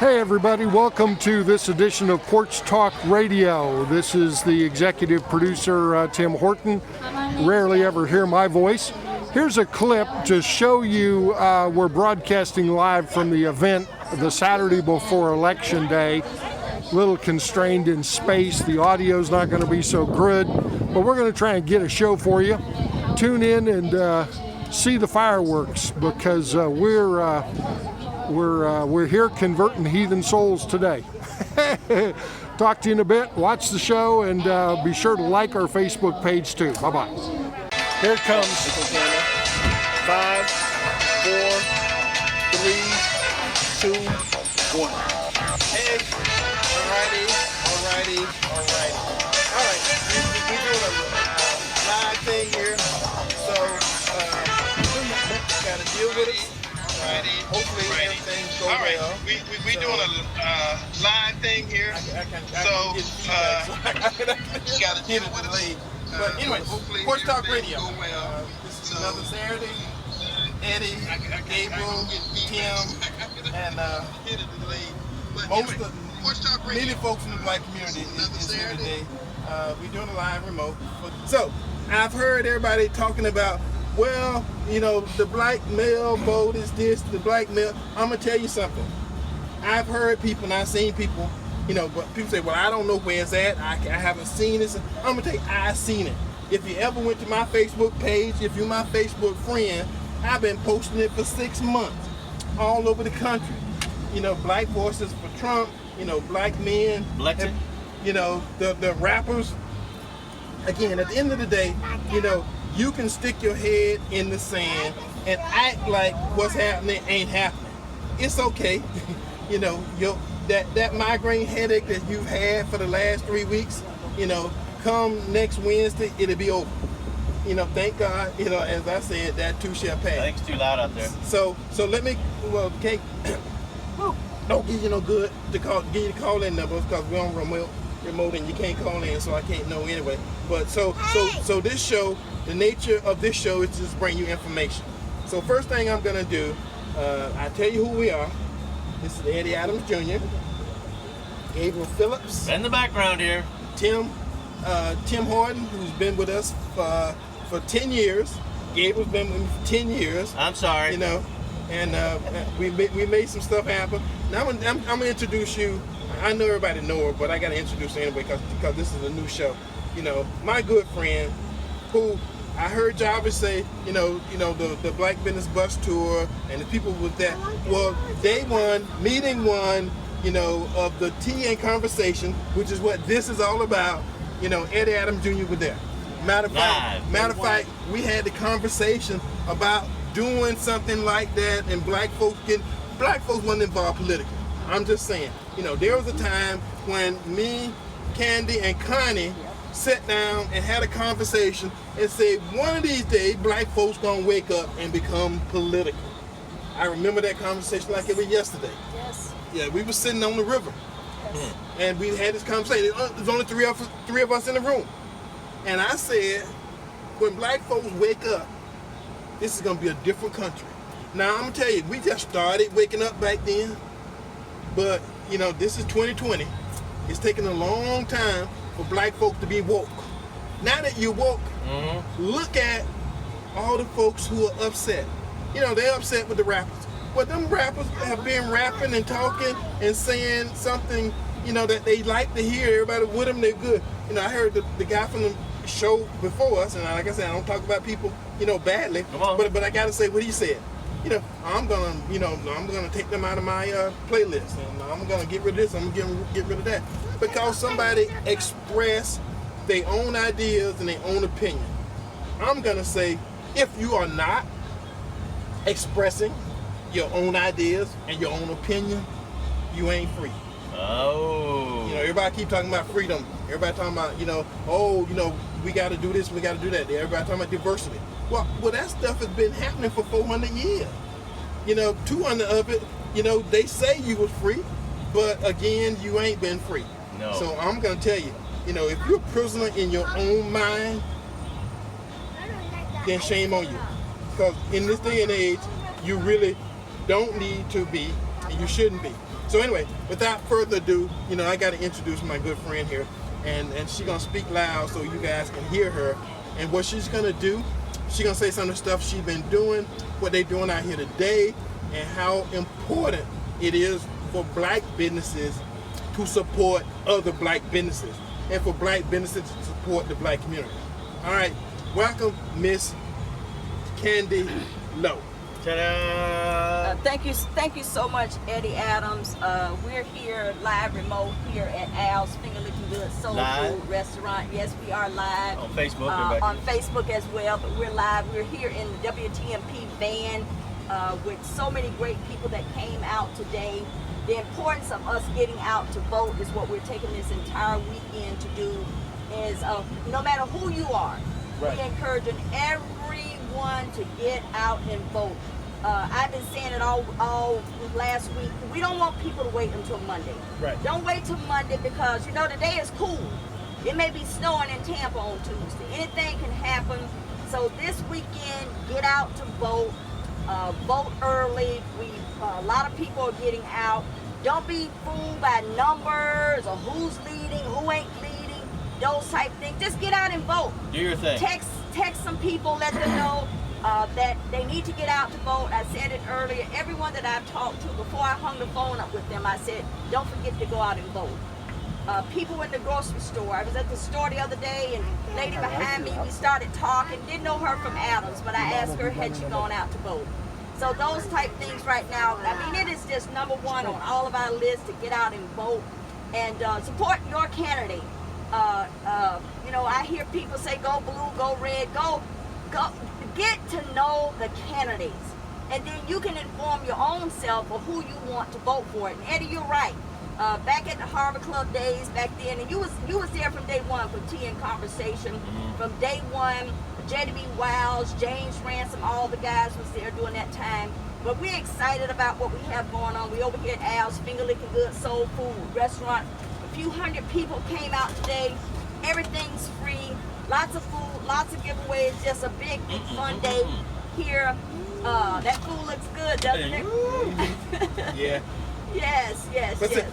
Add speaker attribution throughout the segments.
Speaker 1: Hey everybody, welcome to this edition of Porch Talk Radio. This is the executive producer, Tim Horton. Rarely ever hear my voice. Here's a clip to show you we're broadcasting live from the event the Saturday before Election Day. A little constrained in space. The audio's not going to be so good, but we're going to try and get a show for you. Tune in and see the fireworks because we're here converting heathen souls today. Talk to you in a bit. Watch the show and be sure to like our Facebook page too. Bye-bye. Here it comes. 5, 4, 3, 2, 1. Hey, alrighty. All right, we're doing a live thing here, so gotta deal with it. Hopefully everything goes well.
Speaker 2: We doing a live thing here, so gotta deal with it.
Speaker 3: But anyway, Porch Talk Radio. This is another Saturday. Eddie, Gabriel, Tim, and many folks in the black community is here today. We're doing a live remote. So I've heard everybody talking about, well, you know, the black male vote is this, the black male. I'm gonna tell you something. I've heard people and I've seen people, you know, but people say, well, I don't know where it's at. I haven't seen this. I'm gonna tell you, I've seen it. If you ever went to my Facebook page, if you're my Facebook friend, I've been posting it for 6 months all over the country. You know, black voices for Trump, you know, black men, you know, the rappers. Again, at the end of the day, you know, you can stick your head in the sand and act like what's happening ain't happening. It's okay. You know, that migraine headache that you've had for the last 3 weeks, you know, come next Wednesday, it'll be over. You know, thank God, you know, as I said, that too shall pass.
Speaker 4: I think it's too loud out there.
Speaker 3: So let me, well, don't give you no good to give you the call-in number because we're on remote and you can't call in, so I can't know anyway. But so this show, the nature of this show is to just bring you information. So first thing I'm gonna do, I tell you who we are. This is Eddie Adams Jr., Gabriel Phillips.
Speaker 4: In the background here.
Speaker 3: Tim Horton, who's been with us for 10 years. Gabriel's been with me for 10 years.
Speaker 4: I'm sorry.
Speaker 3: You know, and we made some stuff happen. Now I'm gonna introduce you. I know everybody know her, but I gotta introduce her anyway because this is a new show. You know, my good friend, who I heard Jarvis say, you know the Black Business Bus Tour and the people with that. Well, meeting one, you know, of the Tea and Conversation, which is what this is all about. You know, Eddie Adams Jr. was there. Matter of fact, we had the conversation about doing something like that, and black folks wasn't involved politically. I'm just saying, you know, there was a time when me, Candy, and Connie sat down and had a conversation and said, one of these days, black folks gonna wake up and become political. I remember that conversation like it was yesterday.
Speaker 5: Yes.
Speaker 3: Yeah, we were sitting on the river.
Speaker 5: Yes.
Speaker 3: And we had this conversation. There's only three of us in the room. And I said, when black folks wake up, this is gonna be a different country. Now I'm gonna tell you, we just started waking up back then, but you know, this is 2020. It's taken a long time for black folks to be woke. Now that you're woke, look at all the folks who are upset. You know, they're upset with the rappers. But them rappers have been rapping and talking and saying something, you know, that they like to hear. Everybody with them, they're good. You know, I heard the guy from the show before us, and like I said, I don't talk about people, you know, badly. But I gotta say what he said. You know, I'm gonna take them out of my playlist, and I'm gonna get rid of this. I'm gonna get rid of that because somebody expressed their own ideas and their own opinion. I'm gonna say, if you are not expressing your own ideas and your own opinion, you ain't free.
Speaker 4: Oh.
Speaker 3: You know, everybody keep talking about freedom. Everybody talking about, you know, we got to do this, we got to do that. Everybody talking about diversity. Well, that stuff has been happening for 400 years. You know, 200 of it, you know, they say you was free, but again, you ain't been free.
Speaker 4: No.
Speaker 3: So I'm going to tell you, you know, if you're a prisoner in your own mind, then shame on you. Because in this day and age, you really don't need to be and you shouldn't be. So anyway, without further ado, I got to introduce my good friend here, and she's gonna speak loud so you guys can hear her. And what she's gonna do, she's gonna say some of the stuff she's been doing, what they're doing out here today, and how important it is for black businesses to support other black businesses, and for black businesses to support the black community. All right, welcome, Miss Candy Lowe.
Speaker 4: Ta-da!
Speaker 5: Thank you so much, Eddie Adams. We're here live remote here at Al's Finger Licking Good Soul Food Restaurant. Yes, we are live
Speaker 4: On Facebook?
Speaker 5: on Facebook as well, but we're live. We're here in the WTMP van with so many great people that came out today. The importance of us getting out to vote is what we're taking this entire weekend to do. Is no matter who you are, we're encouraging everyone to get out and vote. I've been saying it all last week. We don't want people to wait until Monday.
Speaker 3: Right.
Speaker 5: Don't wait till Monday because today is cool. It may be snowing in Tampa on Tuesday. Anything can happen. So this weekend, get out to vote. Vote early. A lot of people are getting out. Don't be fooled by numbers or who's leading, who ain't leading, those type things. Just get out and vote.
Speaker 4: Do your thing.
Speaker 5: Text some people, let them know that they need to get out to vote. I said it earlier. Everyone that I've talked to, before I hung the phone up with them, I said, don't forget to go out and vote. People in the grocery store. I was at the store the other day, and the lady behind me, we started talking. Didn't know her from Adams, but I asked her, had she gone out to vote? So those type things right now, it is just number one on all of our lists to get out and vote and support your candidate. I hear people say, go blue, go red, go. Get to know the candidates. And then you can inform your own self of who you want to vote for. And Eddie, you're right. Back at the Harvard Club days back then, and you was there from day one for Tea and Conversation. From day one, JDB Wiles, James Ransom, all the guys was there during that time. But we're excited about what we have going on. We over here at Al's Finger Licking Good Soul Food Restaurant. A few hundred people came out today. Everything's free. Lots of food, lots of giveaways. Just a big fun day here. That food looks good, doesn't it?
Speaker 3: Yeah.
Speaker 5: Yes.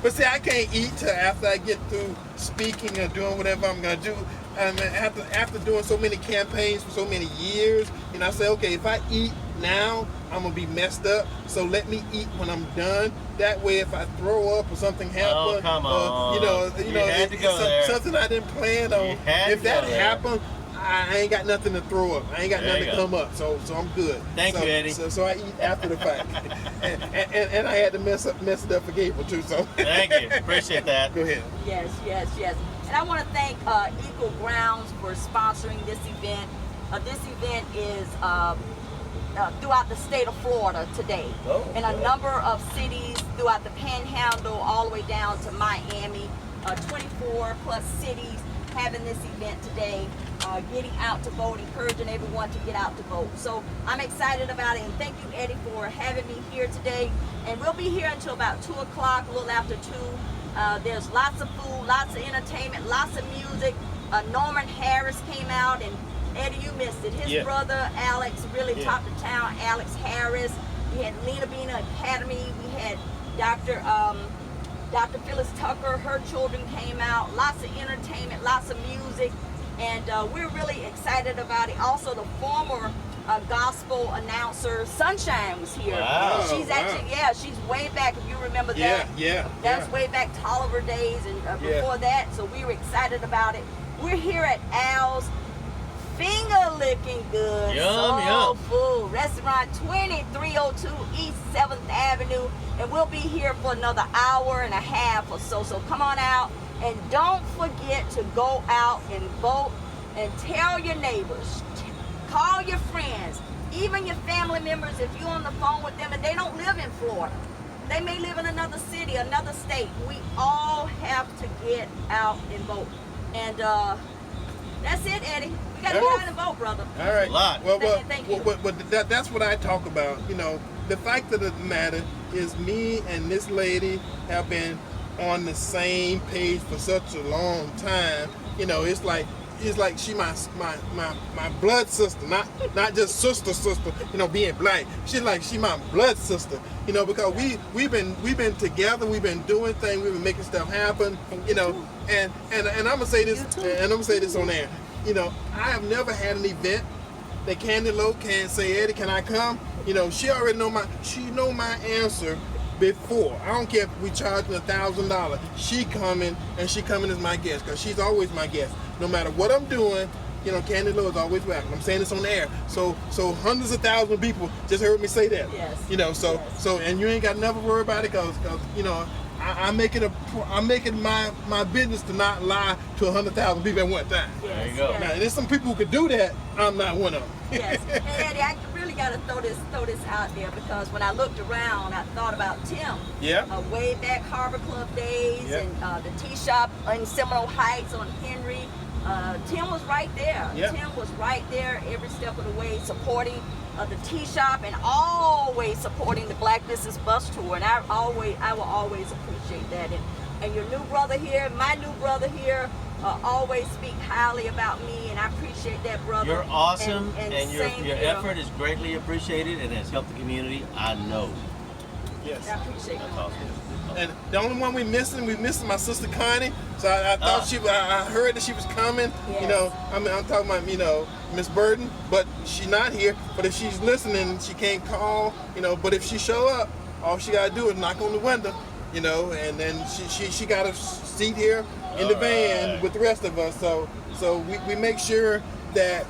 Speaker 3: But see, I can't eat till after I get through speaking or doing whatever I'm gonna do. And after doing so many campaigns for so many years, I say, okay, if I eat now, I'm gonna be messed up. So let me eat when I'm done. That way, if I throw up or something happens,
Speaker 4: come on. Had to go there.
Speaker 3: Something I didn't plan on. If that happened, I ain't got nothing to throw up. I ain't got nothing to come up. So I'm good.
Speaker 4: Thank you, Eddie.
Speaker 3: So I eat after the fact, and I had to mess it up for Gabriel too. So
Speaker 4: Thank you. Appreciate that.
Speaker 3: Go ahead.
Speaker 5: Yes. And I want to thank Equal Grounds for sponsoring this event. This event is throughout the state of Florida today. In a number of cities throughout the Panhandle all the way down to Miami. 24 plus cities having this event today, getting out to vote, encouraging everyone to get out to vote. So I'm excited about it, and thank you, Eddie, for having me here today. And we'll be here until about 2 o'clock, a little after 2. There's lots of food, lots of entertainment, lots of music. Norman Harris came out, and Eddie, you missed it. His brother, Alex, really topped the town, Alex Harris. We had Lena Bina Academy. We had Dr. Phyllis Tucker, her children came out. Lots of entertainment, lots of music. And we're really excited about it. Also, the former gospel announcer, Sunshine, was here.
Speaker 4: Wow.
Speaker 5: She's actually, she's way back, if you remember that. That's way back Tolliver days and before that. So we were excited about it. We're here at Al's Finger Licking Good Soul Food Restaurant, 2302 East 7th Avenue. And we'll be here for another hour and a half or so. So come on out. And don't forget to go out and vote and tell your neighbors, call your friends, even your family members if you're on the phone with them and they don't live in Florida. They may live in another city, another state. We all have to get out and vote. And that's it, Eddie. We got to get out and vote, brother.
Speaker 3: All right.
Speaker 4: A lot.
Speaker 5: Thank you.
Speaker 3: That's what I talk about. The fact of the matter is me and this lady have been on the same page for such a long time. It's like it's like she my blood sister, not just sister, you know, being black. She's like she my blood sister, you know, because we've been together, we've been doing things, we've been making stuff happen, you know, and I'm gonna say this, and I'm gonna say this on air, you know, I have never had an event that Candy Lowe can't say, Eddie, can I come? You know, she already know my answer before. I don't care if we charge $1,000. She coming, and she coming as my guest, because she's always my guest. No matter what I'm doing, you know, Candy Lowe is always welcome. I'm saying this on the air. So hundreds of thousands of people just heard me say that.
Speaker 5: Yes.
Speaker 3: You know, so and you ain't got to never worry about it, because you know, I'm making my business to not lie to 100,000 people at one time.
Speaker 5: Yes,
Speaker 4: There you go.
Speaker 5: yes.
Speaker 3: Now, there's some people who could do that. I'm not one of them.
Speaker 5: Yes, and Eddie, I really got to throw this out there, because when I looked around, I thought about Tim.
Speaker 3: Yeah.
Speaker 5: Way back Harbor Club days,
Speaker 3: Yeah.
Speaker 5: and the tea shop in Seminole Heights on Henry. Tim was right there.
Speaker 3: Yeah.
Speaker 5: Tim was right there every step of the way, supporting the tea shop and always supporting the Black Business Bus Tour. And I will always appreciate that. And your new brother here, my new brother here, always speak highly about me, and I appreciate that, brother.
Speaker 4: You're awesome,
Speaker 5: and
Speaker 4: your
Speaker 5: same here.
Speaker 4: effort is greatly appreciated and has helped the community. I know.
Speaker 3: Yes.
Speaker 5: I appreciate
Speaker 4: That's
Speaker 5: that.
Speaker 4: awesome.
Speaker 3: And the only one we missing my sister Connie. So I thought I heard that she was coming.
Speaker 5: Yes.
Speaker 3: You know, I'm talking about, you know, Miss Burden, but she's not here. But if she's listening, she can't call. You know, but if she show up, all she gotta do is knock on the window. You know, and then she got a seat here in the van with the rest of us. So we make sure that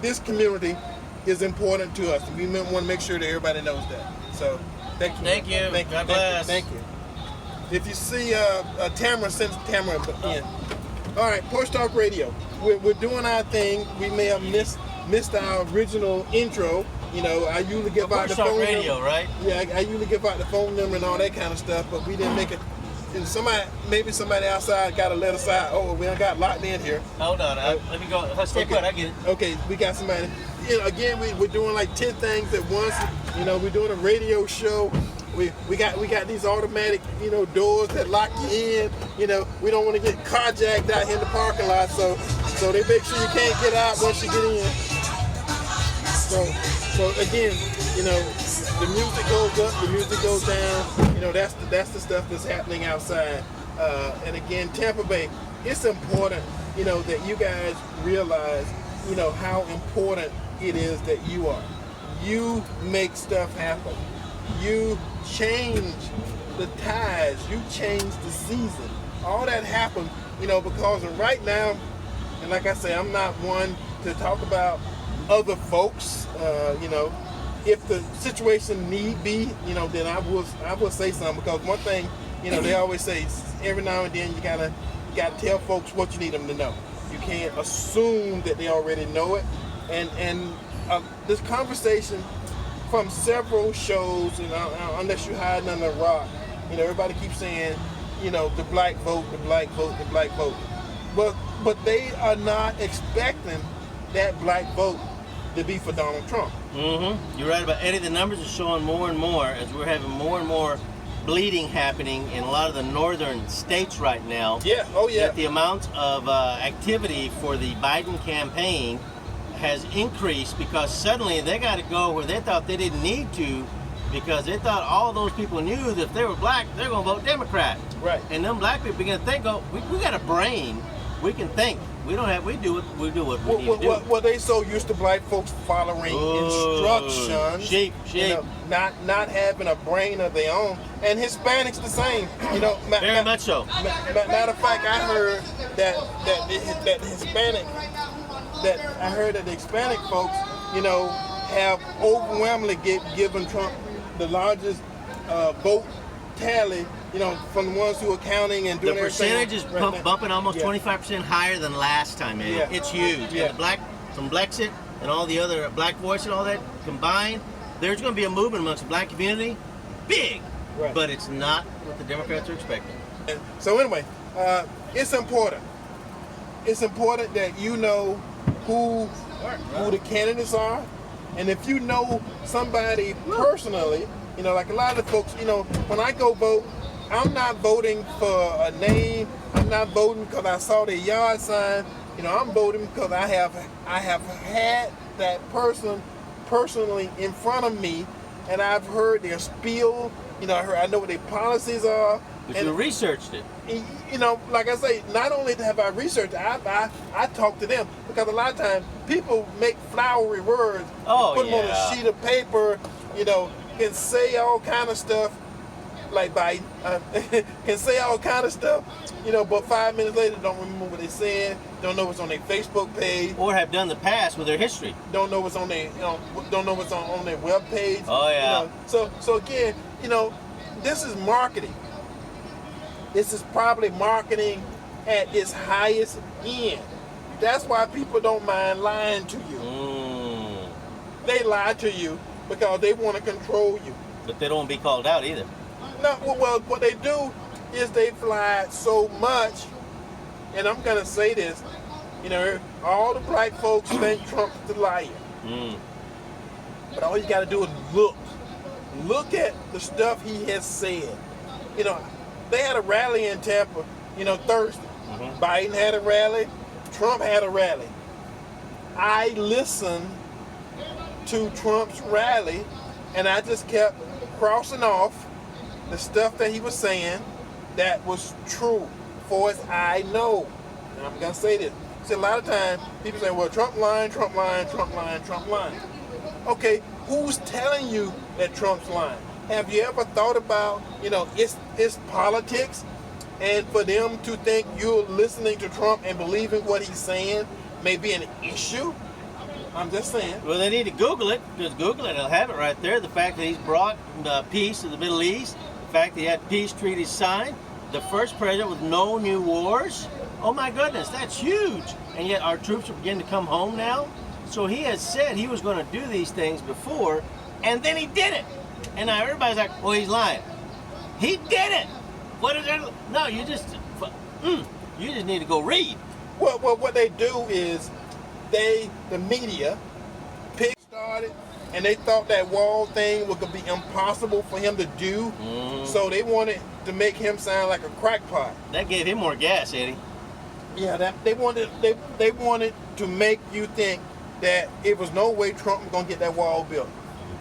Speaker 3: this community is important to us. We want to make sure that everybody knows that. So thank you.
Speaker 4: Thank you. God bless.
Speaker 3: Thank you. If you see Tamara, send Tamara in. All right, Porch Talk Radio. We're doing our thing. We may have missed our original intro. You know, I usually give out the
Speaker 4: Porch Talk
Speaker 3: phone
Speaker 4: Radio,
Speaker 3: number.
Speaker 4: right?
Speaker 3: Yeah, I usually give out the phone number and all that kind of stuff, but we didn't make it. And maybe somebody outside got to let us out. Oh, we got locked in here.
Speaker 4: Hold on. Let me go. Let's stay put. I get it.
Speaker 3: Okay, we got somebody. You know, again, we're doing like 10 things at once. You know, we're doing a radio show. We got these automatic, you know, doors that lock you in. You know, we don't want to get carjacked out here in the parking lot, so they make sure you can't get out once you get in. So again, you know, the music goes up, the music goes down. You know, that's the stuff that's happening outside. And again, Tampa Bay, it's important, you know, that you guys realize, you know, how important it is that you are. You make stuff happen. You change the tides. You change the season. All that happened, you know, because right now, and like I say, I'm not one to talk about other folks. You know, if the situation need be, you know, then I will say something, because one thing, you know, they always say every now and then you gotta tell folks what you need them to know. You can't assume that they already know it. And this conversation from several shows, you know, unless you're hiding under a rock, you know, everybody keeps saying, you know, the black vote, the black vote, the black vote. But they are not expecting that black vote to be for Donald Trump.
Speaker 4: Mm-hmm. You're right about Eddie. The numbers are showing more and more as we're having more and more bleeding happening in a lot of the northern states right now.
Speaker 3: Yeah, oh yeah.
Speaker 4: That the amount of activity for the Biden campaign has increased, because suddenly they got to go where they thought they didn't need to, because they thought all those people knew that if they were black, they're going to vote Democrat.
Speaker 3: Right.
Speaker 4: And them black people begin to think, oh, we got a brain. We can think. We do what we need to do.
Speaker 3: Well, they so used to black folks following instructions.
Speaker 4: Sheep.
Speaker 3: You know, not having a brain of their own. And Hispanics the same. You know,
Speaker 4: Very much so.
Speaker 3: Matter of fact, I heard that the Hispanic folks, you know, have overwhelmingly given Trump the largest vote tally, you know, from the ones who are counting and doing
Speaker 4: the
Speaker 3: everything.
Speaker 4: percentage is bumping almost 25% higher than last time, man.
Speaker 3: Yeah.
Speaker 4: It's huge.
Speaker 3: Yeah.
Speaker 4: And from Brexit and all the other Black Voice and all that combined, there's going to be a movement amongst the black community, big,
Speaker 3: Right.
Speaker 4: but it's not what the Democrats are expecting.
Speaker 3: So anyway, it's important. It's important that you know who the candidates are, and if you know somebody personally, you know, like a lot of the folks, you know, when I go vote, I'm not voting for a name. I'm not voting because I saw their yard sign. I'm voting because I have had that person personally in front of me, and I've heard their spiel. I know what their policies are.
Speaker 4: But
Speaker 3: and,
Speaker 4: you researched it.
Speaker 3: Like I say, not only have I researched, I talk to them, because a lot of times people make flowery words, put them on a sheet of paper, can say all kind of stuff, like Biden, can say all kind of stuff, but 5 minutes later don't remember what they said, don't know what's on their Facebook page,
Speaker 4: or have done the past with their history.
Speaker 3: don't know what's on their, don't know what's on their web page.
Speaker 4: Oh yeah.
Speaker 3: So again, this is marketing. This is probably marketing at its highest end. That's why people don't mind lying to you. They lie to you because they want to control you.
Speaker 4: But they don't want to be called out either.
Speaker 3: No, well, what they do is they fly so much, and I'm going to say this, all the black folks think Trump's the liar. But all you got to do is look at the stuff he has said. They had a rally in Tampa, Thursday. Biden had a rally. Trump had a rally. I listened to Trump's rally, and I just kept crossing off the stuff that he was saying that was true, for as I know. And I'm going to say this. See, a lot of times people say, well, Trump lying, Trump lying, Trump lying, Trump lying. Okay, who's telling you that Trump's lying? Have you ever thought about, it's politics, and for them to think you're listening to Trump and believing what he's saying may be an issue? I'm just saying.
Speaker 4: Well, they need to Google it. Just Google it. It'll have it right there. The fact that he's brought peace to the Middle East. The fact that he had peace treaties signed. The first president with no new wars. Oh my goodness, that's huge. And yet our troops are beginning to come home now. So he has said he was going to do these things before, and then he did it. And now everybody's like, well, he's lying. He did it. What is there? No, you just need to go read.
Speaker 3: Well, what they do is the media started, and they thought that wall thing was going to be impossible for him to do. So they wanted to make him sound like a crackpot.
Speaker 4: That gave him more gas, Eddie.
Speaker 3: Yeah, they wanted to make you think that it was no way Trump was going to get that wall built.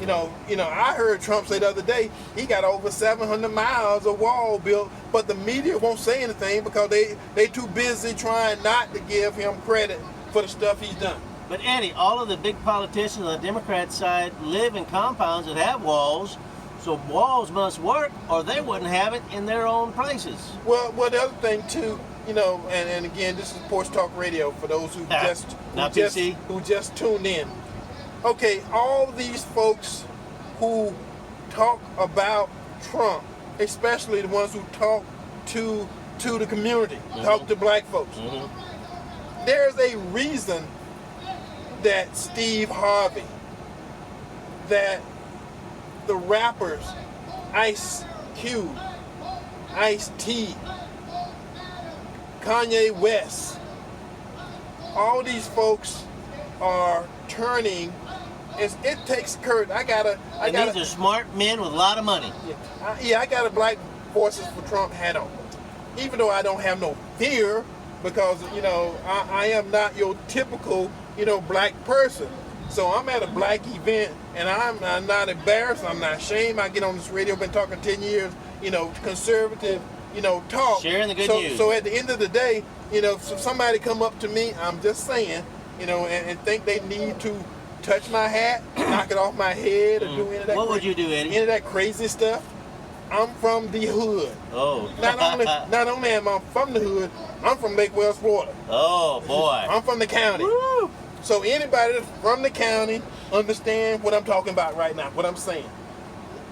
Speaker 3: I heard Trump say the other day he got over 700 miles of wall built, but the media won't say anything because they too busy trying not to give him credit for the stuff he's done.
Speaker 4: But Eddie, all of the big politicians on the Democrat side live in compounds that have walls, so walls must work or they wouldn't have it in their own places. Well,
Speaker 3: the other thing too, and again, this is Porch Talk Radio for those who just tuned in. Okay, all these folks who talk about Trump, especially the ones who talk to the community, talk to black folks. There's a reason that Steve Harvey, that the rappers, Ice Cube, Ice-T, Kanye West, all these folks are turning. It takes courage.
Speaker 4: These are smart men with a lot of money.
Speaker 3: I got a Black Voices for Trump hat on. Even though I don't have no fear, because I am not your typical black person. So I'm at a black event, and I'm not embarrassed. I'm not ashamed. I get on this radio. Been talking 10 years. Conservative. Talk.
Speaker 4: Sharing the good news.
Speaker 3: So at the end of the day, if somebody come up to me, I'm just saying, and think they need to touch my hat, knock it off my head, or do any of that.
Speaker 4: What would you do, Eddie?
Speaker 3: Any of that crazy stuff? I'm from the hood.
Speaker 4: Oh.
Speaker 3: Not only am I from the hood, I'm from Lake Wells, Florida.
Speaker 4: Oh boy.
Speaker 3: I'm from the county.
Speaker 4: Woo.
Speaker 3: So anybody that's from the county understand what I'm talking about right now, what I'm saying.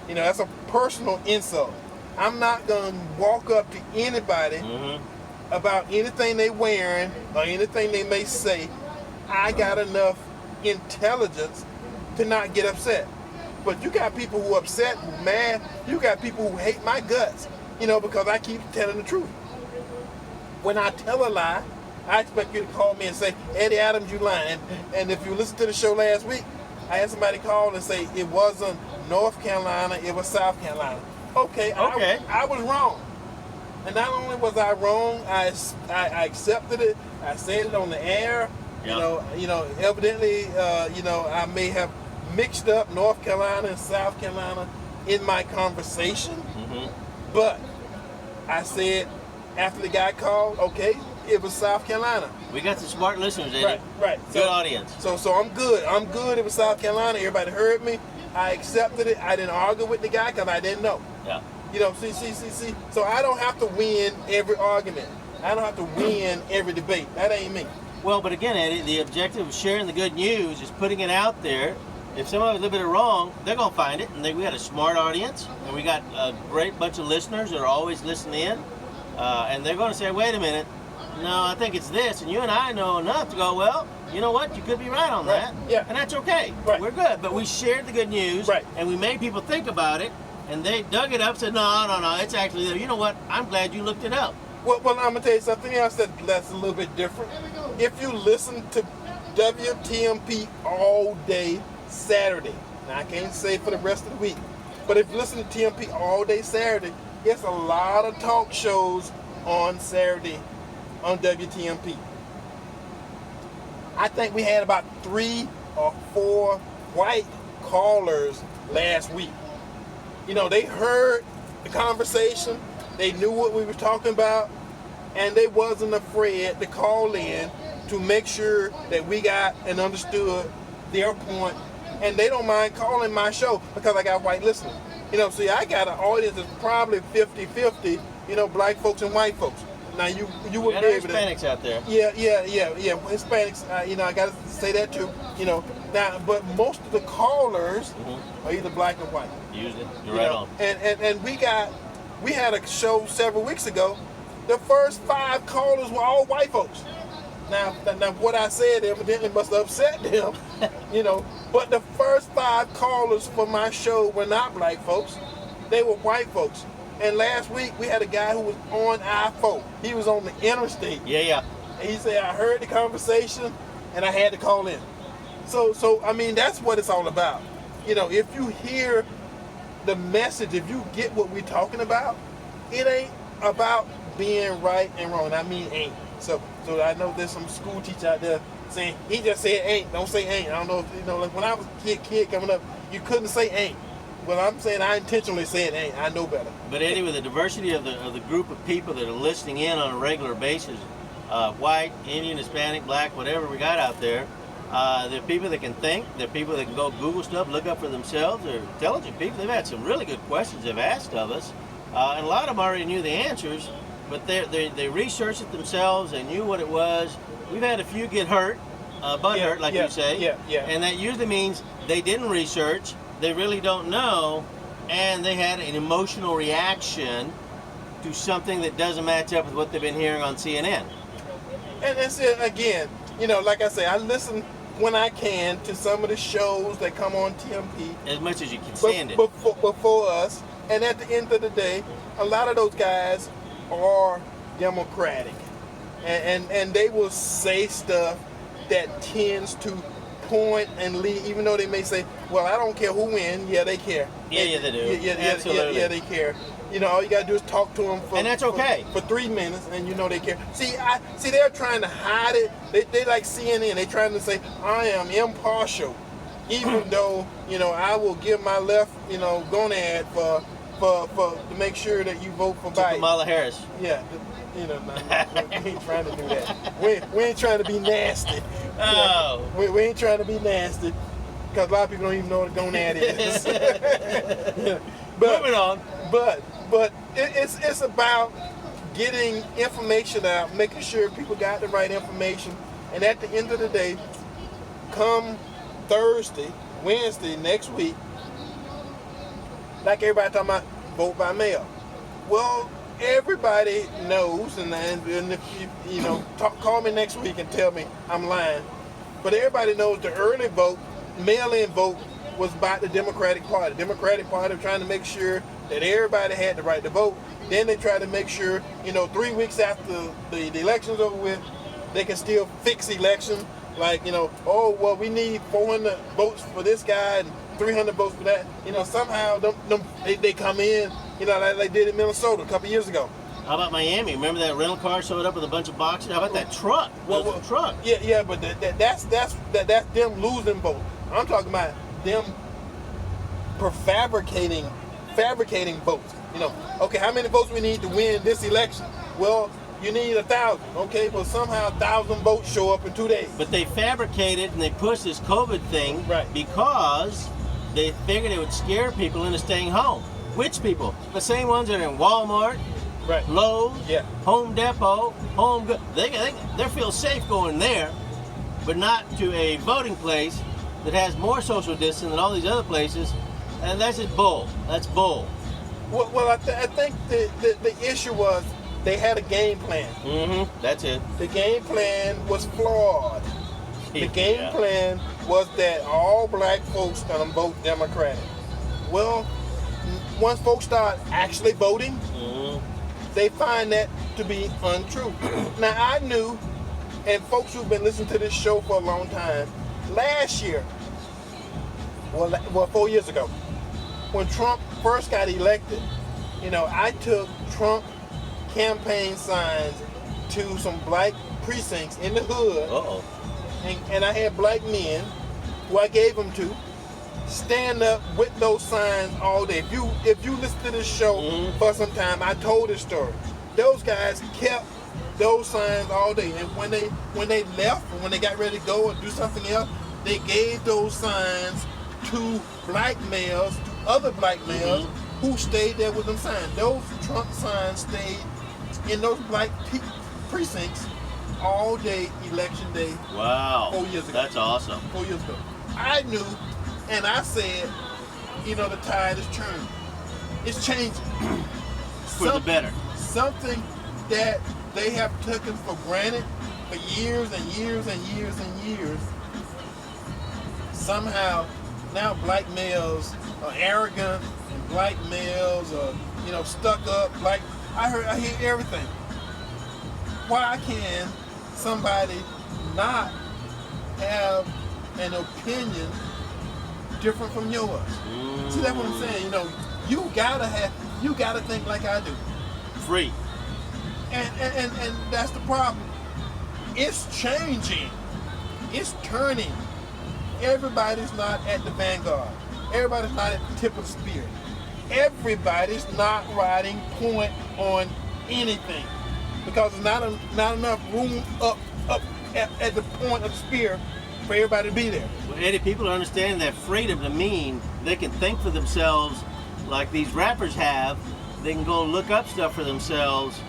Speaker 3: That's a personal insult. I'm not gonna walk up to anybody about anything they wearing or anything they may say. I got enough intelligence to not get upset. But you got people who are upset, who mad. You got people who hate my guts, because I keep telling the truth. When I tell a lie, I expect you to call me and say, Eddie Adams, you lying. And if you listen to the show last week, I had somebody call and say it wasn't North Carolina, it was South Carolina. Okay. I was wrong. And not only was I wrong, I accepted it. I said it on the air.
Speaker 4: Yeah.
Speaker 3: Evidently, I may have mixed up North Carolina and South Carolina in my conversation.
Speaker 4: Mm-hmm.
Speaker 3: But I said after the guy called, okay, it was South Carolina.
Speaker 4: We got some smart listeners, Eddie.
Speaker 3: Right.
Speaker 4: Good audience.
Speaker 3: So I'm good. I'm good. It was South Carolina. Everybody heard me. I accepted it. I didn't argue with the guy because I didn't know.
Speaker 4: Yeah.
Speaker 3: See. So I don't have to win every argument. I don't have to win every debate. That ain't me.
Speaker 4: Well, but again, Eddie, the objective of sharing the good news is putting it out there. If somebody's a little bit wrong, they're going to find it. And we got a smart audience, and we got a great bunch of listeners that are always listening in. And they're going to say, wait a minute, no, I think it's this. And you and I know enough to go, well, you know what? You could be right on that.
Speaker 3: Yeah.
Speaker 4: And that's okay.
Speaker 3: Right.
Speaker 4: We're good. But we shared the good news.
Speaker 3: Right.
Speaker 4: And we made people think about it. And they dug it up, said, no, it's actually there. You know what? I'm glad you looked it up.
Speaker 3: Well, I'm going to tell you something else that's a little bit different. If you listen to WTMP all day Saturday, now I can't say for the rest of the week, but if you listen to TMP all day Saturday, there's a lot of talk shows on Saturday on WTMP. I think we had about 3 or 4 white callers last week. They heard the conversation, they knew what we were talking about, and they wasn't afraid to call in to make sure that we got and understood their point. And they don't mind calling my show because I got white listeners. See, I got an audience that's probably 50-50, black folks and white folks. Now, you wouldn't be able to...
Speaker 4: Hispanics out there.
Speaker 3: Yeah. Hispanics, I got to say that too, Now, but most of the callers are either black or white.
Speaker 4: Usually. You're right on.
Speaker 3: And we had a show several weeks ago. The first 5 callers were all white folks. Now what I said evidently must have upset them, But the first 5 callers for my show were not black folks. They were white folks. And last week we had a guy who was on I-4. He was on the interstate.
Speaker 4: Yeah.
Speaker 3: And he said, I heard the conversation and I had to call in. So I mean, that's what it's all about. If you hear the message, if you get what we're talking about, it ain't about being right and wrong. I mean, ain't. So I know there's some school teacher out there saying, he just said ain't, don't say ain't. I don't know if, like when I was a kid coming up, you couldn't say ain't. Well, I'm saying I intentionally said ain't. I know better.
Speaker 4: But Eddie, with the diversity of the group of people that are listening in on a regular basis, white, Indian, Hispanic, black, whatever we got out there, they're people that can think. They're people that can go Google stuff, look up for themselves. They're intelligent people. They've had some really good questions they've asked of us. And a lot of them already knew the answers, but they researched it themselves. They knew what it was. We've had a few get hurt, hurt, like you say.
Speaker 3: Yeah.
Speaker 4: And that usually means they didn't research. They really don't know, and they had an emotional reaction to something that doesn't match up with what they've been hearing on CNN.
Speaker 3: And so again, like I say, I listen when I can to some of the shows that come on TMP.
Speaker 4: As much as you can stand it.
Speaker 3: Before us, and at the end of the day, a lot of those guys are Democratic, and they will say stuff that tends to point and lead, even though they may say, well, I don't care who wins. Yeah, they care.
Speaker 4: Yeah, they do.
Speaker 3: Absolutely. Yeah, they care. All you gotta do is talk to them
Speaker 4: and that's okay.
Speaker 3: for 3 minutes, and they care. See, they're trying to hide it. They like CNN. They're trying to say I am impartial, even though I will give my left gonad for to make sure that you vote for Biden.
Speaker 4: Kamala Harris.
Speaker 3: Yeah. We ain't trying to do that. We ain't trying to be nasty.
Speaker 4: Oh.
Speaker 3: We ain't trying to be nasty because a lot of people don't even know what a gonad is.
Speaker 4: Moving on.
Speaker 3: But it's about getting information out, making sure people got the right information, and at the end of the day, come Wednesday next week, like everybody talking about vote by mail. Well, everybody knows, and if you call me next week and tell me I'm lying, but everybody knows the early vote, mail-in vote, was by the Democratic Party. The Democratic Party trying to make sure that everybody had the right to vote. Then they try to make sure, 3 weeks after the election's over with, they can still fix election. Like, we need 400 votes for this guy and 300 votes for that. Somehow they come in, like they did in Minnesota a couple years ago.
Speaker 4: How about Miami? Remember that rental car showed up with a bunch of boxes? How about that truck? Truck.
Speaker 3: Yeah, but that's them losing votes. I'm talking about them fabricating votes. You know, okay, how many votes we need to win this election? Well, you need 1,000. Okay, but somehow 1,000 votes show up in 2 days.
Speaker 4: But they fabricated and they pushed this COVID thing because they figured it would scare people into staying home. Which people? The same ones that are in Walmart, Lowe's, Home Depot, Home Goods. They feel safe going there, but not to a voting place that has more social distance than all these other places. And that's just bull. That's bull.
Speaker 3: Well, I think the issue was they had a game plan.
Speaker 4: Mm-hmm. That's it.
Speaker 3: The game plan was flawed. The game plan was that all black folks gonna vote Democratic. Well, once folks start actually voting, they find that to be untrue. Now, I knew, and folks who've been listening to this show for a long time, last year, well 4 years ago, when Trump first got elected, you know, I took Trump campaign signs to some black precincts in the hood, and I had black men who I gave them to stand up with those signs all day. If you listen to this show for some time, I told this story. Those guys kept those signs all day, and when they left, or when they got ready to go or do something else, they gave those signs to black males, to other black males who stayed there with them signs. Those Trump signs stayed in those black precincts all day, election day.
Speaker 4: Wow.
Speaker 3: 4 years ago.
Speaker 4: That's awesome.
Speaker 3: 4 years ago. I knew, and I said, you know, the tide is turning. It's changing.
Speaker 4: For the better.
Speaker 3: Something that they have taken for granted for years and years and years and years. Somehow, now black males are arrogant, and black males are, you know, stuck up. Like, I hear everything. Why can somebody not have an opinion different from yours? See, that's what I'm saying. You know, you gotta think like I do.
Speaker 4: Free.
Speaker 3: And that's the problem. It's changing. It's turning. Everybody's not at the vanguard. Everybody's not at the tip of the spear. Everybody's not riding point on anything because there's not enough room up at the point of the spear for everybody to be there.
Speaker 4: Well, Eddie, people are understanding that freedom to mean they can think for themselves like these rappers have. They can go look up stuff for themselves.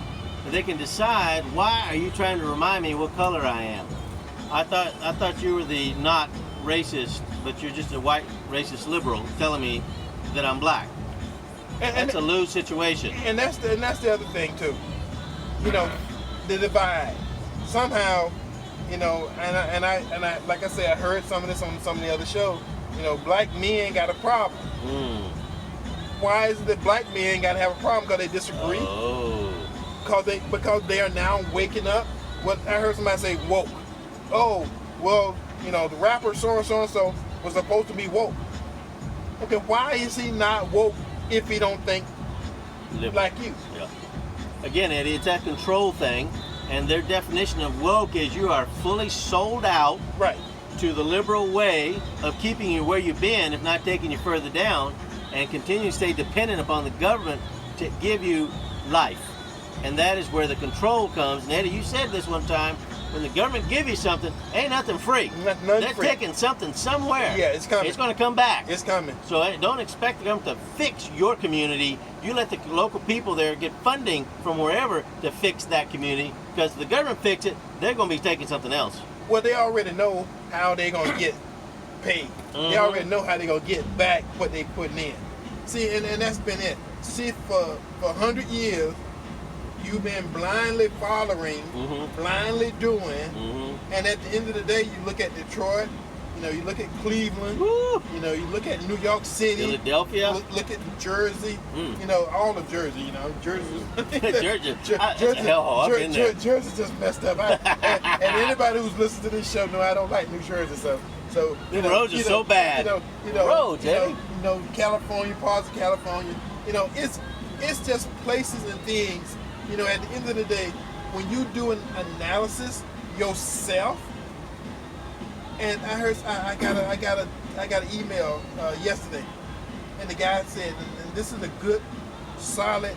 Speaker 4: And they can decide, why are you trying to remind me what color I am? I thought you were the not racist, but you're just a white racist liberal telling me that I'm black. That's a lose situation.
Speaker 3: And that's the other thing too. You know, the divide. Somehow, you know, and I like I said, I heard some of this on some of the other shows. You know, black men got a problem. Why is it that black men got to have a problem? Because they disagree. Because they are now waking up. What I heard somebody say, woke. Oh, well, you know, the rapper so and so was supposed to be woke. Okay, why is he not woke if he don't think like you?
Speaker 4: Yeah. Again, Eddie, it's that control thing, and their definition of woke is you are fully sold out to the liberal way of keeping you where you've been, if not taking you further down, and continue to stay dependent upon the government to give you life. And that is where the control comes. And Eddie, you said this one time, when the government give you something, ain't nothing free. They're
Speaker 3: free.
Speaker 4: taking something somewhere.
Speaker 3: Yeah, it's coming.
Speaker 4: It's going to come back.
Speaker 3: It's coming.
Speaker 4: So don't expect the government to fix your community. You let the local people there get funding from wherever to fix that community. Because if the government fix it, they're going to be taking something else.
Speaker 3: Well, they already know how they're going to get paid. They already know how they're going to get back what they putting in. See, and that's been it. See, for 100 years, you've been blindly following, blindly doing, and at the end of the day, you look at Detroit, you know, you look at Cleveland, you know, you look at New York City,
Speaker 4: Philadelphia,
Speaker 3: look at Jersey, you know, all of Jersey, you know, Jersey, Jersey's just messed up. And anybody who's listened to this show know I don't like New Jersey, so
Speaker 4: the roads are so bad. Roads,
Speaker 3: you know, California, parts of California, you know, it's just places and things You know, at the end of the day, when you do an analysis yourself, and I got an email yesterday, and the guy said, and this is a good, solid,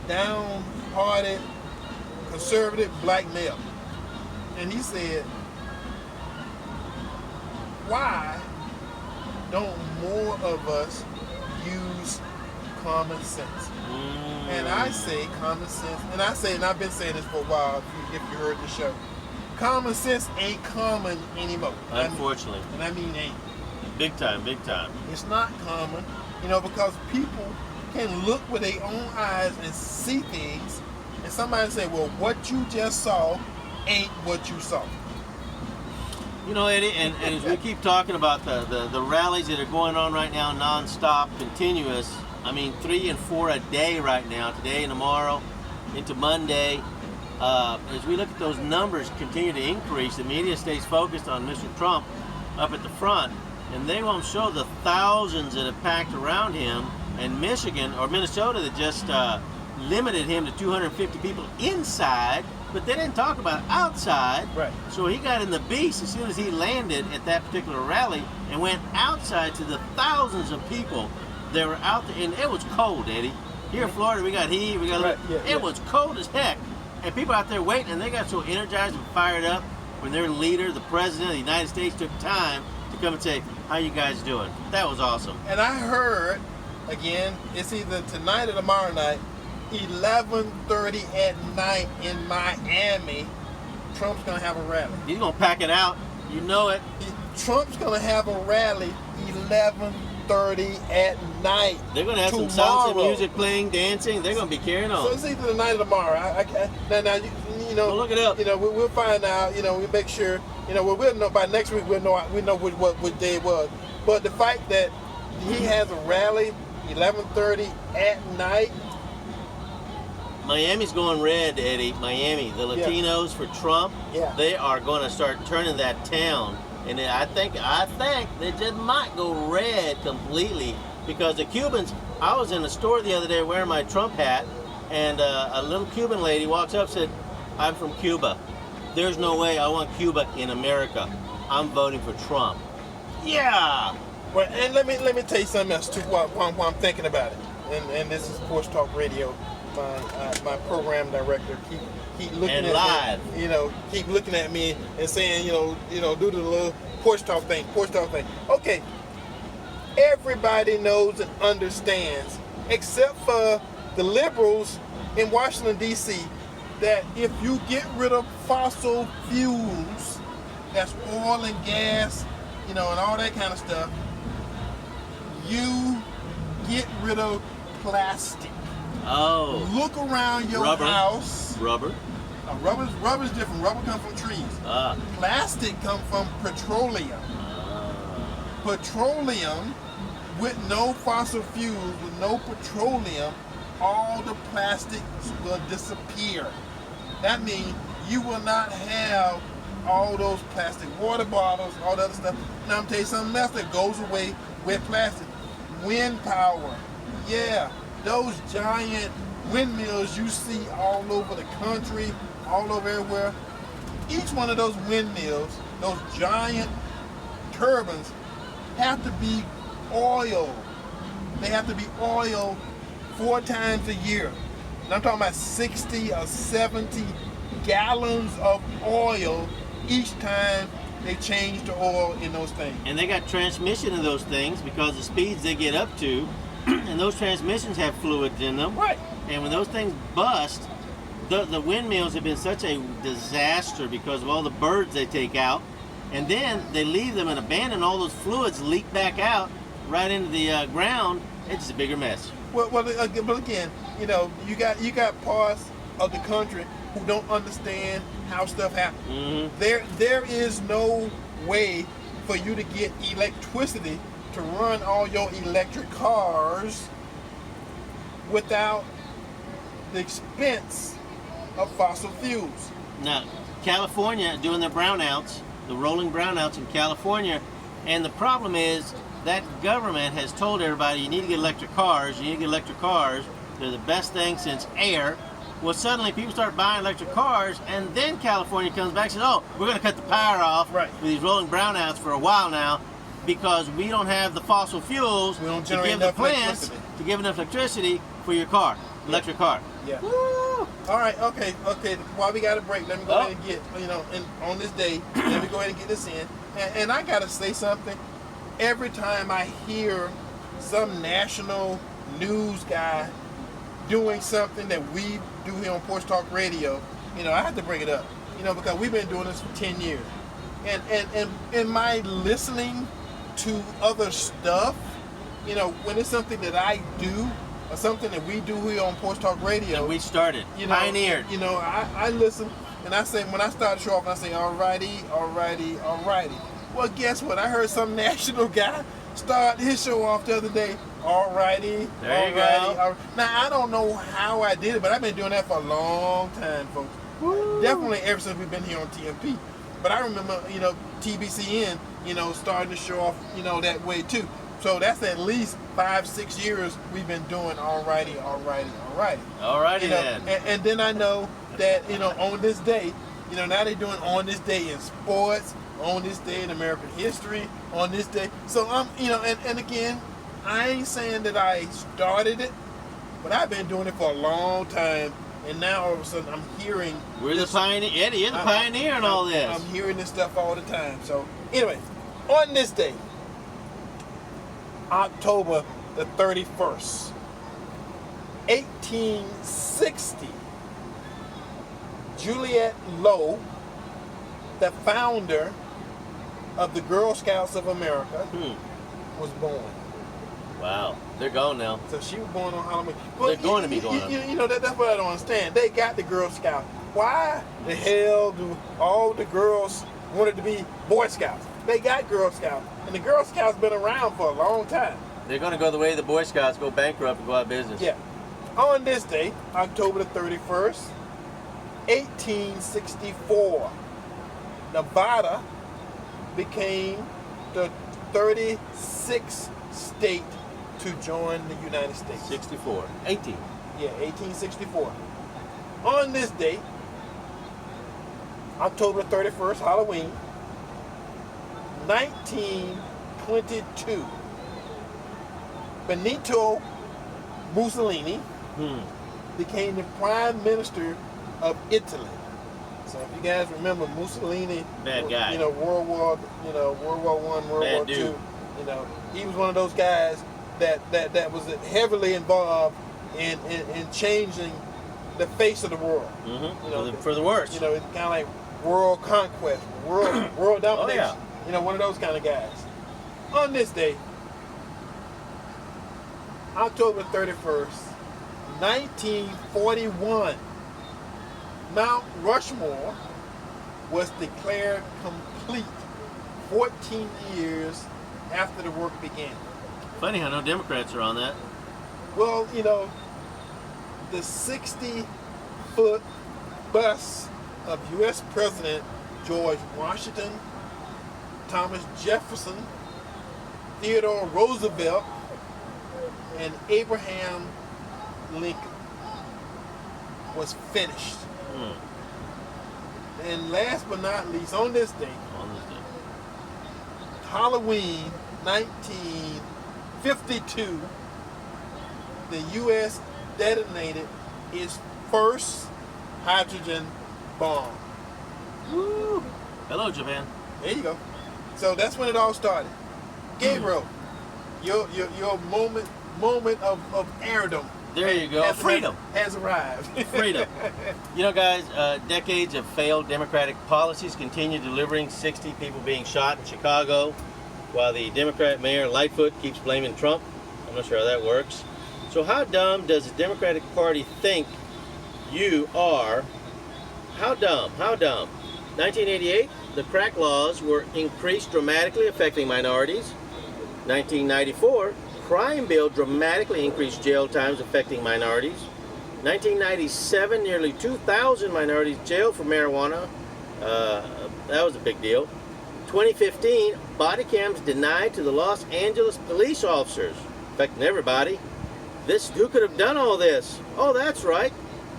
Speaker 3: down-hearted, conservative black male, and he said, why don't more of us use common sense? And I say common sense, and I've been saying this for a while, if you heard the show. Common sense ain't common anymore.
Speaker 4: Unfortunately.
Speaker 3: And I mean ain't.
Speaker 4: Big time, big time.
Speaker 3: It's not common, you know, because people can look with their own eyes and see things, and somebody say, well, what you just saw ain't what you saw.
Speaker 4: You know, Eddie, and as we keep talking about the rallies that are going on right now, non-stop, continuous, I mean, 3 and 4 a day right now, today and tomorrow, into Monday. As we look at those numbers continue to increase, the media stays focused on Mr. Trump up at the front, and they won't show the thousands that have packed around him, and Michigan or Minnesota that just limited him to 250 people inside, but they didn't talk about outside.
Speaker 3: Right.
Speaker 4: So he got in the beast as soon as he landed at that particular rally and went outside to the thousands of people that were out there. And it was cold, Eddie. Here in Florida, we got heat, it was cold as heck. And people out there waiting, and they got so energized and fired up when their leader, the president of the United States, took time to come and say, how you guys doing? That was awesome.
Speaker 3: And I heard, again, it's either tonight or tomorrow night, 11:30 at night in Miami, Trump's going to have a rally.
Speaker 4: He's going to pack it out. You know it.
Speaker 3: Trump's going to have a rally 11:30 at night.
Speaker 4: They're going to have some salsa music playing, dancing. They're going to be carrying on.
Speaker 3: So it's either tonight or tomorrow. Now, you know,
Speaker 4: Well, look it up.
Speaker 3: You know, we'll find out. You know, we make sure. You know, we'll know by next week. We know what day it was. But the fact that he has a rally 11:30 at night.
Speaker 4: Miami's going red, Eddie. Miami, the Latinos for Trump.
Speaker 3: Yeah.
Speaker 4: They are going to start turning that town, and I think they just might go red completely because the Cubans. I was in a store the other day wearing my Trump hat, and a little Cuban lady walks up and said, "I'm from Cuba. There's no way I want Cuba in America. I'm voting for Trump." Yeah.
Speaker 3: Well, and let me tell you something else too while I'm thinking about it. And this is Porch Talk Radio. My program director keep looking
Speaker 4: and
Speaker 3: at
Speaker 4: live.
Speaker 3: me, you know, keep looking at me and saying, you know, do the little Porch Talk thing. Okay, everybody knows and understands, except for the liberals in Washington D.C., that if you get rid of fossil fuels, that's oil and gas, you know, and all that kind of stuff, you get rid of plastic.
Speaker 4: Oh.
Speaker 3: Look around your
Speaker 4: Rubber.
Speaker 3: house.
Speaker 4: Rubber.
Speaker 3: Rubber's different. Rubber comes from trees. Plastic comes from petroleum. Petroleum, with no fossil fuels, with no petroleum, all the plastics will disappear. That means you will not have all those plastic water bottles, all the other stuff. Now I'm telling you something else that goes away with plastic. Wind power. Yeah. Those giant windmills you see all over the country, all over everywhere, each one of those windmills, those giant turbines, have to be oiled. They have to be oiled 4 times a year. And I'm talking about 60 or 70 gallons of oil each time they change the oil in those things.
Speaker 4: And they got transmission of those things because the speeds they get up to, and those transmissions have fluids in them.
Speaker 3: Right.
Speaker 4: And when those things bust, the windmills have been such a disaster because of all the birds they take out. And then they leave them and abandon all those fluids leak back out right into the ground. It's just a bigger mess.
Speaker 3: Well, but again, you know, you got parts of the country who don't understand how stuff happens.
Speaker 4: Mm-hmm.
Speaker 3: There is no way for you to get electricity to run all your electric cars without the expense of fossil fuels.
Speaker 4: Now, California doing their brownouts, the rolling brownouts in California, and the problem is that government has told everybody you need to get electric cars, They're the best thing since air, Well, suddenly people start buying electric cars, and then California comes back and says, oh, we're going to cut the power off
Speaker 3: Right.
Speaker 4: with these rolling brownouts for a while now because we don't have the fossil fuels
Speaker 3: We don't
Speaker 4: to
Speaker 3: generate
Speaker 4: give the
Speaker 3: enough
Speaker 4: plants
Speaker 3: electricity.
Speaker 4: to give enough electricity for your car, electric car.
Speaker 3: Yeah.
Speaker 4: Woo!
Speaker 3: All right, okay. While we got a break, let me go
Speaker 4: Oh.
Speaker 3: ahead and get, on this day, let me go ahead and get this in. And I got to say something. Every time I hear some national news guy doing something that we do here on Porch Talk Radio, I have to bring it up, because we've been doing this for 10 years. And in my listening to other stuff, when it's something that I do or something that we do here on Porch Talk Radio,
Speaker 4: And we started, pioneered.
Speaker 3: I listen and I say, when I start to show off, I say, alrighty. Well, guess what? I heard some national guy start his show off the other day. Alrighty.
Speaker 4: There you go.
Speaker 3: All right. Now, I don't know how I did it, but I've been doing that for a long time, folks. Definitely ever since we've been here on TMP. But I remember, TBCN, starting to show off, that way too. So that's at least 5-6 years we've been doing alrighty.
Speaker 4: Alrighty then.
Speaker 3: And then I know that, on this day, now they're doing on this day in sports, on this day in American history, on this day. So I'm, and again, I ain't saying that I started it, but I've been doing it for a long time. And now all of a sudden I'm hearing.
Speaker 4: We're the pioneer. Eddie, you're the pioneer in all this.
Speaker 3: I'm hearing this stuff all the time. So anyway, on this day, October the 31st, 1860, Juliet Lowe, the founder of the Girl Scouts of America, was born.
Speaker 4: Wow, they're gone now.
Speaker 3: So she was born on Halloween.
Speaker 4: They're going to be going on.
Speaker 3: That's what I don't understand. They got the Girl Scouts. Why the hell do all the girls wanted to be Boy Scouts? They got Girl Scouts, and the Girl Scouts been around for a long time.
Speaker 4: They're going to go the way the Boy Scouts go bankrupt and go out of business.
Speaker 3: Yeah. On this day, October the 31st, 1864, Nevada became the 36th state to join the United States.
Speaker 4: 64. 18.
Speaker 3: Yeah, 1864. On this date, October 31st, Halloween, 1922, Benito Mussolini became the Prime Minister of Italy. So if you guys remember, Mussolini,
Speaker 4: Bad guy.
Speaker 3: World War I, World War
Speaker 4: Bad
Speaker 3: II,
Speaker 4: dude.
Speaker 3: he was one of those guys that was heavily involved in changing the face of the world.
Speaker 4: For the worse.
Speaker 3: It's kind of like world conquest, world domination. One of those kind of guys. On this day, October 31st, 1941, Mount Rushmore was declared complete 14 years after the work began.
Speaker 4: Funny how no Democrats are on that.
Speaker 3: Well, the 60-foot bust of U.S. President George Washington, Thomas Jefferson, Theodore Roosevelt, and Abraham Lincoln was finished. And last but not least, on this day, Halloween 1952, the U.S. detonated its first hydrogen bomb.
Speaker 4: Woo! Hello, Japan.
Speaker 3: There you go. So that's when it all started. Gabriel, your moment of airdom.
Speaker 4: There you go. Freedom
Speaker 3: has arrived.
Speaker 4: Freedom. Guys, decades of failed Democratic policies continue delivering 60 people being shot in Chicago, while the Democrat mayor Lightfoot keeps blaming Trump. I'm not sure how that works. So how dumb does the Democratic Party think you are? How dumb? 1988, the crack laws were increased dramatically, affecting minorities. 1994, crime bill dramatically increased jail times, affecting minorities. 1997, nearly 2,000 minorities jailed for marijuana. That was a big deal. 2015, body cams denied to the Los Angeles police officers, affecting everybody. Who could have done all this? Oh, that's right.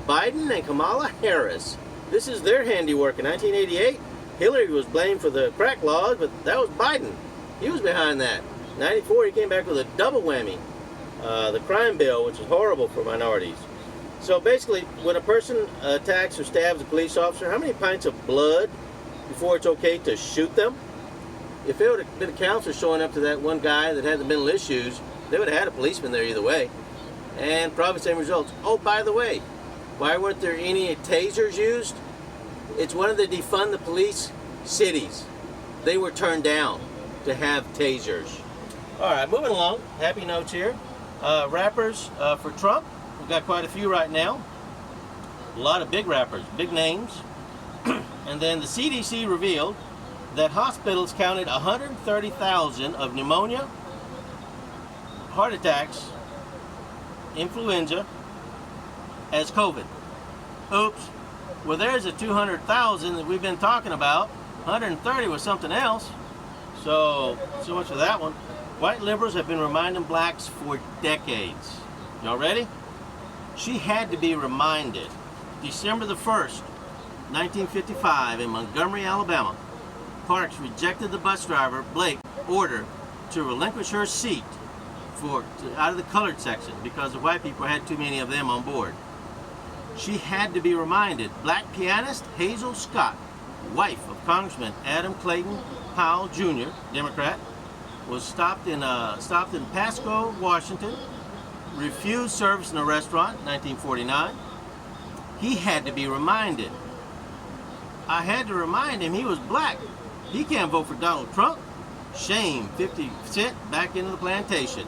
Speaker 4: Biden and Kamala Harris. This is their handiwork. In 1988, Hillary was blamed for the crack laws, but that was Biden. He was behind that. 94, he came back with a double whammy. The crime bill, which is horrible for minorities. So basically, when a person attacks or stabs a police officer, how many pints of blood before it's okay to shoot them? If it would have been a counselor showing up to that one guy that had the mental issues, they would have had a policeman there either way. And probably same results. Oh, by the way, why weren't there any tasers used? It's one of the defund the police cities. They were turned down to have tasers. All right, moving along. Happy notes here. Rappers for Trump. We've got quite a few right now. A lot of big rappers, big names. And then the CDC revealed that hospitals counted 130,000 of pneumonia, heart attacks, influenza as COVID. Oops. Well, there's a 200,000 that we've been talking about. 130 was something else. So much for that one. White liberals have been reminding blacks for decades. Y'all ready? She had to be reminded. December the 1st, 1955, in Montgomery, Alabama, Parks rejected the bus driver, Blake's order to relinquish her seat out of the colored section because the white people had too many of them on board. She had to be reminded. Black pianist Hazel Scott, wife of Congressman Adam Clayton Powell Jr., Democrat, was stopped in Pasco, Washington, refused service in a restaurant, 1949. He had to be reminded. I had to remind him he was black. He can't vote for Donald Trump. Shame, 50 Cent back into the plantation.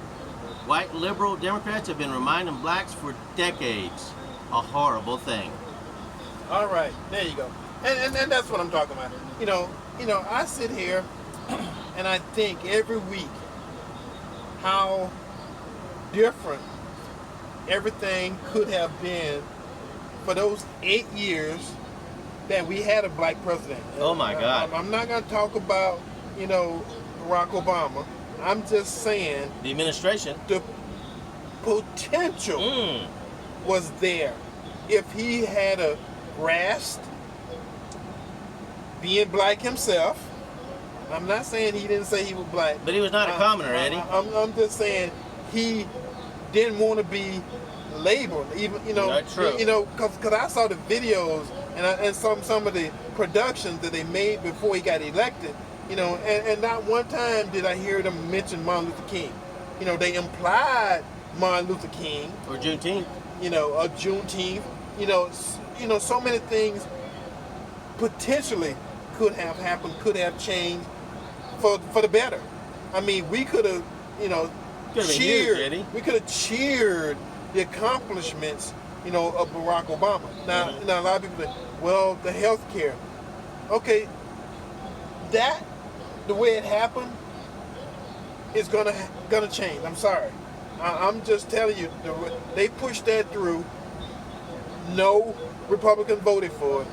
Speaker 4: White liberal Democrats have been reminding blacks for decades. A horrible thing.
Speaker 3: All right, there you go. And that's what I'm talking about. You know, I sit here and I think every week how different everything could have been for those 8 years that we had a black president.
Speaker 4: Oh my God.
Speaker 3: I'm not going to talk about, Barack Obama. I'm just saying
Speaker 4: the administration.
Speaker 3: The potential was there if he had a grasped being black himself. I'm not saying he didn't say he was black,
Speaker 4: but he was not a commoner, Eddie.
Speaker 3: I'm just saying he didn't want to be labeled, even
Speaker 4: Not true.
Speaker 3: Because I saw the videos and some of the productions that they made before he got elected, and not one time did I hear them mention Martin Luther King. They implied Martin Luther King
Speaker 4: or Juneteenth.
Speaker 3: Or Juneteenth. So many things potentially could have happened, could have changed for the better. I mean, we could have, cheered.
Speaker 4: Huge,
Speaker 3: we could have cheered the accomplishments, of Barack Obama. Now, a lot of people say, well, the health care. Okay, that, the way it happened, is gonna change. I'm sorry. I'm just telling you, they pushed that through. No Republican voted for it.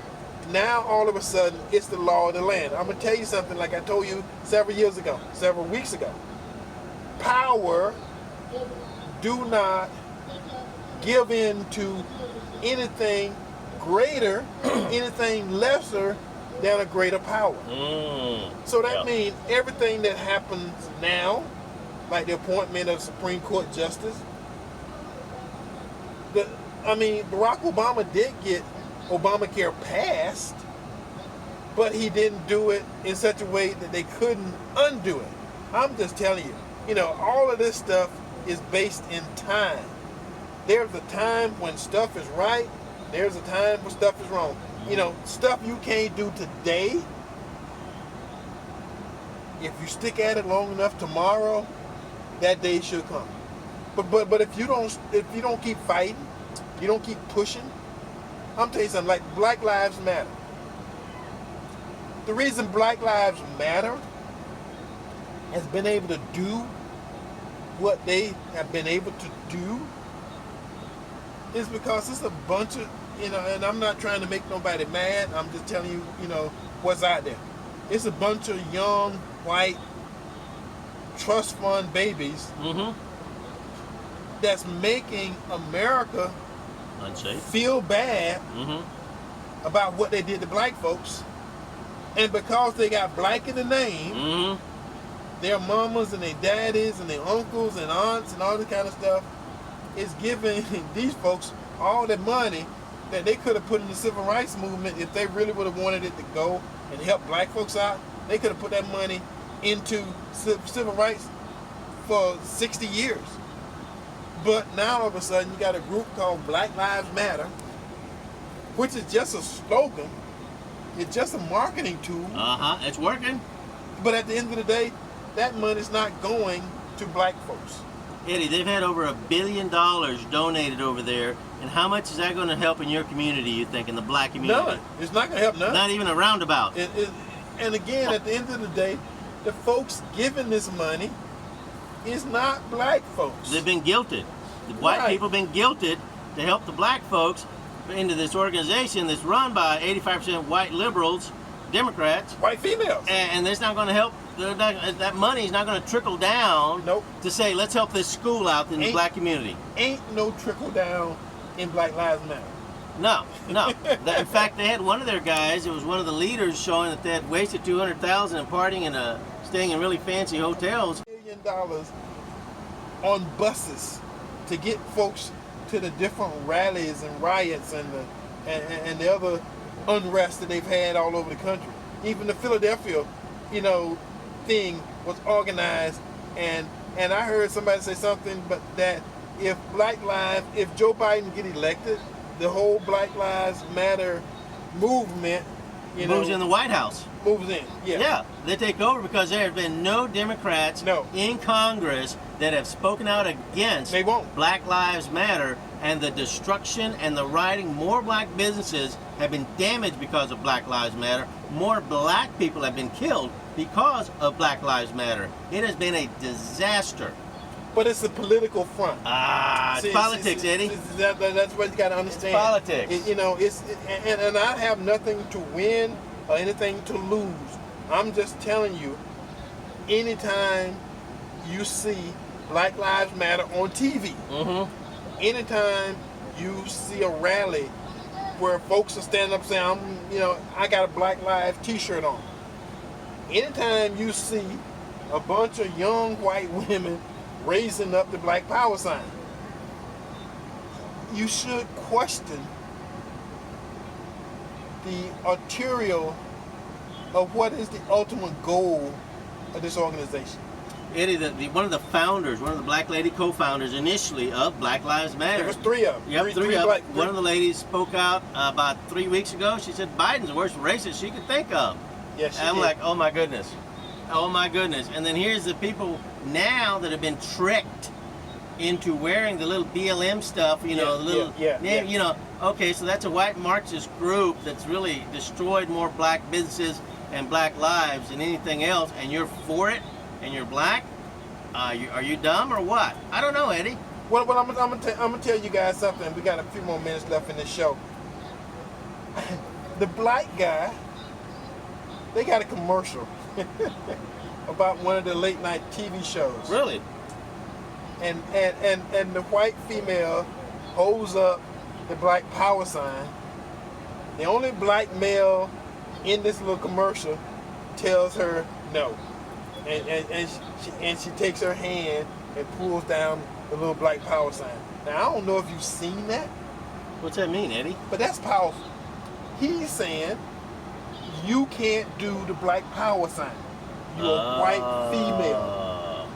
Speaker 3: Now, all of a sudden, it's the law of the land. I'm going to tell you something like I told you several weeks ago. Power, do not give in to anything greater, anything lesser than a greater power. So that means everything that happens now, like the appointment of Supreme Court Justice, Barack Obama did get Obamacare passed, but he didn't do it in such a way that they couldn't undo it. I'm just telling you, all of this stuff is based in time. There's a time when stuff is right, there's a time when stuff is wrong. Stuff you can't do today, if you stick at it long enough tomorrow, that day should come. But if you don't keep fighting, you don't keep pushing, I'm telling you something, like Black Lives Matter. The reason Black Lives Matter has been able to do what they have been able to do is because it's a bunch of, and I'm not trying to make nobody mad, I'm just telling you, what's out there. It's a bunch of young, white, trust fund babies that's making America
Speaker 4: Unsafe.
Speaker 3: feel bad about what they did to black folks, and because they got black in the name, their mamas and their daddies and their uncles and aunts and all this kind of stuff is giving these folks all the money that they could have put in the civil rights movement. If they really would have wanted it to go and help black folks out, they could have put that money into civil rights for 60 years. But now all of a sudden you got a group called Black Lives Matter, which is just a slogan. It's just a marketing tool.
Speaker 4: It's working.
Speaker 3: But at the end of the day, that money's not going to black folks.
Speaker 4: Eddie, they've had over $1 billion donated over there, and how much is that going to help in your community, you think, in the black community?
Speaker 3: None. It's not going to help none.
Speaker 4: Not even a roundabout.
Speaker 3: And again, at the end of the day, the folks giving this money is not black folks.
Speaker 4: They've been guilted. The white people have been guilted to help the black folks into this organization that's run by 85% white liberals, Democrats.
Speaker 3: White females.
Speaker 4: And that's not going to help. That money is not going to trickle down to say, let's help this school out in the black community.
Speaker 3: Ain't no trickle down in Black Lives Matter.
Speaker 4: No. In fact, they had one of their guys, it was one of the leaders, showing that they had wasted $200,000 in partying and staying in really fancy hotels.
Speaker 3: $1 million on buses to get folks to the different rallies and riots and the other unrest that they've had all over the country. Even the Philadelphia, thing was organized, and I heard somebody say something, but that if Joe Biden get elected, the whole Black Lives Matter movement,
Speaker 4: moves in the White House.
Speaker 3: Moves in,
Speaker 4: Yeah, they take over because there have been no Democrats in Congress that have spoken out against Black Lives Matter, and the destruction and the rioting. More black businesses have been damaged because of Black Lives Matter. More black people have been killed because of Black Lives Matter. It has been a disaster.
Speaker 3: But it's a political front.
Speaker 4: It's politics, Eddie.
Speaker 3: That's what you got to understand.
Speaker 4: It's politics.
Speaker 3: And I have nothing to win or anything to lose. I'm just telling you, anytime you see Black Lives Matter on TV, anytime you see a rally where folks are standing up saying, I got a Black Lives t-shirt on. Anytime you see a bunch of young white women raising up the Black Power sign, you should question the arterial of what is the ultimate goal of this organization.
Speaker 4: Eddie, one of the founders, one of the black lady co-founders initially of Black Lives Matter.
Speaker 3: There was three of them.
Speaker 4: Yep, three of them. One of the ladies spoke out about 3 weeks ago. She said Biden's the worst racist she could think of.
Speaker 3: Yes, she
Speaker 4: and I'm
Speaker 3: did.
Speaker 4: like, oh my goodness. And then here's the people now that have been tricked into wearing the little BLM stuff, okay, so that's a white Marxist group that's really destroyed more black businesses and black lives than anything else, and you're for it, and you're black? Are you dumb or what? I don't know, Eddie.
Speaker 3: Well, I'm gonna tell you guys something. We got a few more minutes left in this show. The black guy, they got a commercial about one of the late night TV shows.
Speaker 4: Really?
Speaker 3: And the white female holds up the Black Power sign. The only black male in this little commercial tells her no. And she takes her hand and pulls down the little Black Power sign. Now, I don't know if you've seen that.
Speaker 4: What's that mean, Eddie?
Speaker 3: But that's powerful. He's saying, you can't do the Black Power sign. You're a white female.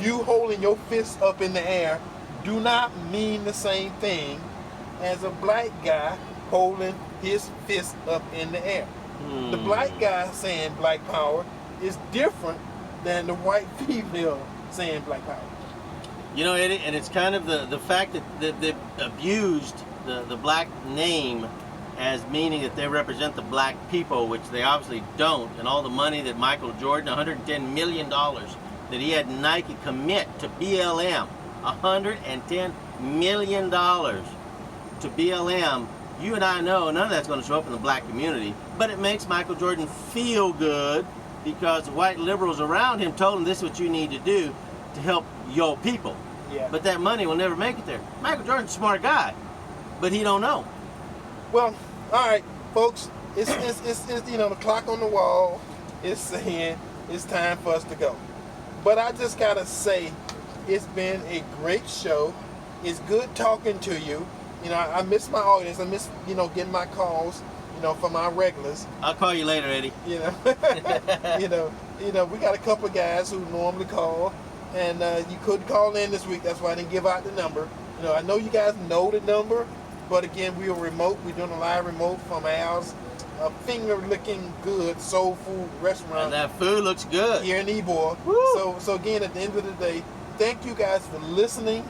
Speaker 3: You holding your fist up in the air do not mean the same thing as a black guy holding his fist up in the air. The black guy saying Black Power is different than the white female saying Black Power.
Speaker 4: Eddie, and it's kind of the fact that they've abused the black name as meaning that they represent the black people, which they obviously don't, and all the money that Michael Jordan, $110 million, that he had Nike commit to BLM, $110 million to BLM. You and I know none of that's going to show up in the black community, but it makes Michael Jordan feel good because the white liberals around him told him this is what you need to do to help your people.
Speaker 3: Yeah.
Speaker 4: But that money will never make it there. Michael Jordan's a smart guy. but he don't know.
Speaker 3: Well, all right, folks. It's the clock on the wall is saying it's time for us to go. But I just gotta say, it's been a great show. It's good talking to you. I miss my audience. I miss getting my calls. From our regulars.
Speaker 4: I'll call you later, Eddie.
Speaker 3: We got a couple of guys who normally call, and you couldn't call in this week. That's why I didn't give out the number. I know you guys know the number, but again, we are remote. We're doing a live remote from Al's finger-licking good soul food restaurant.
Speaker 4: And that food looks good
Speaker 3: here in Ybor. So again, at the end of the day, thank you guys for listening.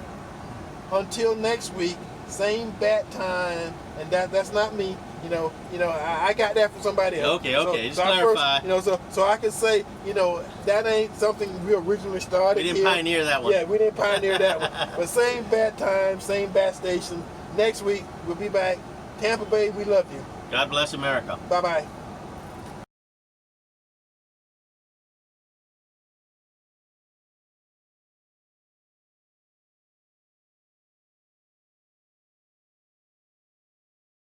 Speaker 3: Until next week, same bat time, and that's not me. I got that from somebody else.
Speaker 4: Okay. Just clarify.
Speaker 3: So I can say, that ain't something we originally started.
Speaker 4: We didn't pioneer that one.
Speaker 3: Yeah, we didn't pioneer that one. But same bat time, same bat station. Next week we'll be back. Tampa Bay, we love you.
Speaker 4: God bless America.
Speaker 3: Bye-bye.